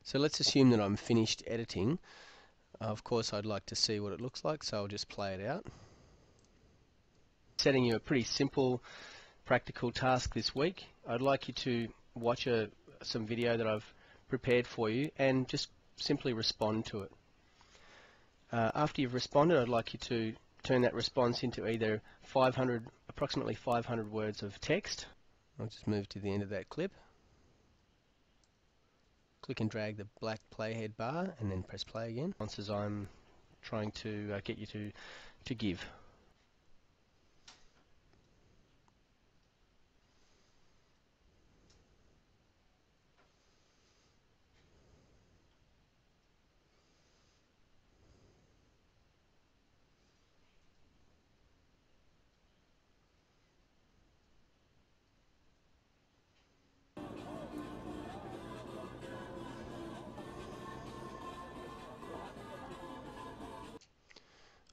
So let's assume that I'm finished editing. Of course I'd like to see what it looks like, so I'll just play it out. Setting you a pretty simple practical task this week. I'd like you to watch some video that I've prepared for you and just simply respond to it. After you've responded, I'd like you to turn that response into either approximately 500 words of text. I'll just move to the end of that clip. Click and drag the black playhead bar and then press play again. Answers I'm trying to get you to give.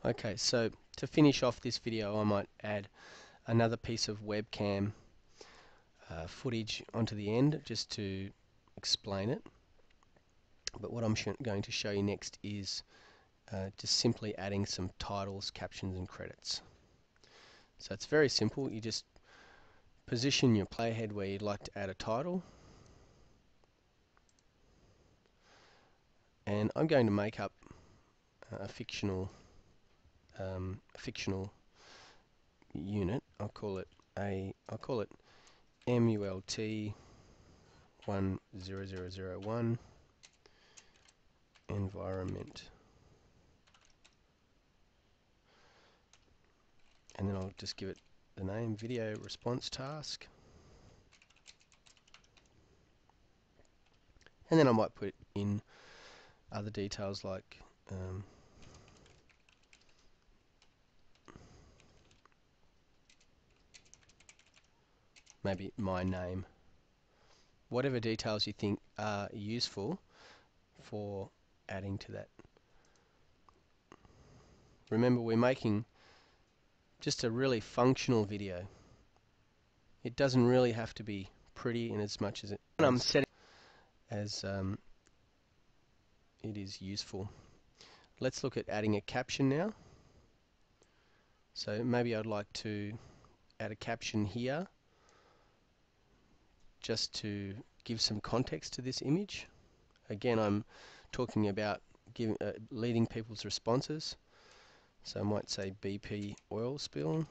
Okay, so to finish off this video, I might add another piece of webcam footage onto the end just to explain it. But what I'm going to show you next is just simply adding some titles, captions and credits. So it's very simple. You just position your playhead where you'd like to add a title, and I'm going to make up a fictional unit. I'll call it MULT 10001 environment, and then I'll just give it the name video response task, and then I might put in other details like maybe my name, whatever details you think are useful for adding to that. Remember, we're making just a really functional video. It doesn't really have to be pretty in as much as it is useful. Let's look at adding a caption now. So maybe I'd like to add a caption here just to give some context to this image. Again, I'm talking about leading people's responses. So I might say BP oil spill.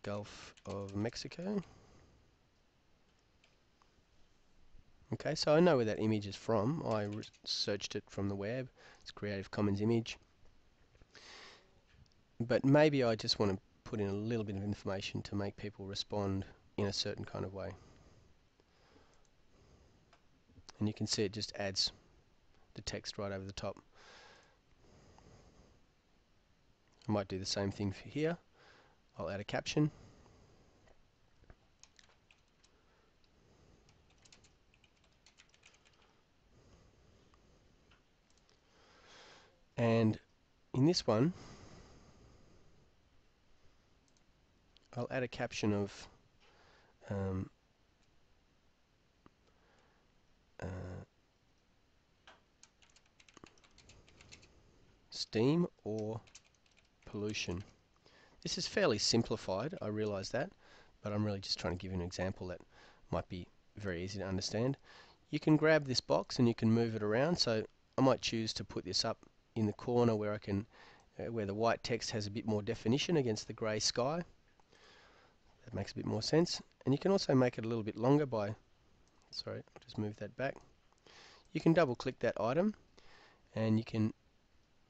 Gulf of Mexico. Okay, so I know where that image is from. I searched it from the web. It's a Creative Commons image. But maybe I just want to put in a little bit of information to make people respond in a certain kind of way. And you can see it just adds the text right over the top. I might do the same thing for here. I'll add a caption. And in this one, I'll add a caption of steam or pollution. This is fairly simplified, I realise that, but I'm really just trying to give you an example that might be very easy to understand. You can grab this box and you can move it around, so I might choose to put this up in the corner where I can where the white text has a bit more definition against the grey sky. That makes a bit more sense. And you can also make it a little bit longer by, sorry, I'll just move that back. You can double click that item and you can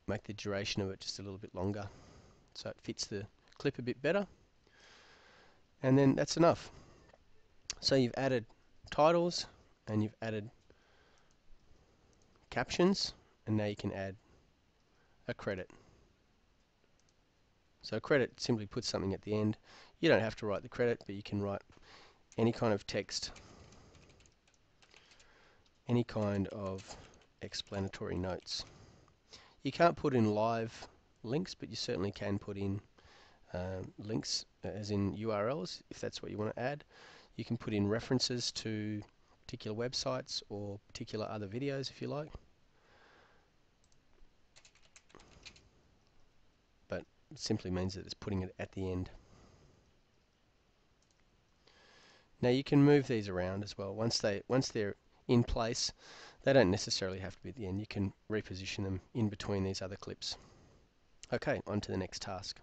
make the duration of it just a little bit longer so it fits the clip a bit better, and then that's enough. So you've added titles and you've added captions, and now you can add a credit. So a credit simply puts something at the end. You don't have to write the credit, but you can write any kind of text, any kind of explanatory notes. You can't put in live links, but you certainly can put in links, as in URLs, if that's what you want to add. You can put in references to particular websites or particular other videos if you like. But it simply means that it's putting it at the end. Now you can move these around as well. Once they're in place, they don't necessarily have to be at the end. You can reposition them in between these other clips. Okay, on to the next task.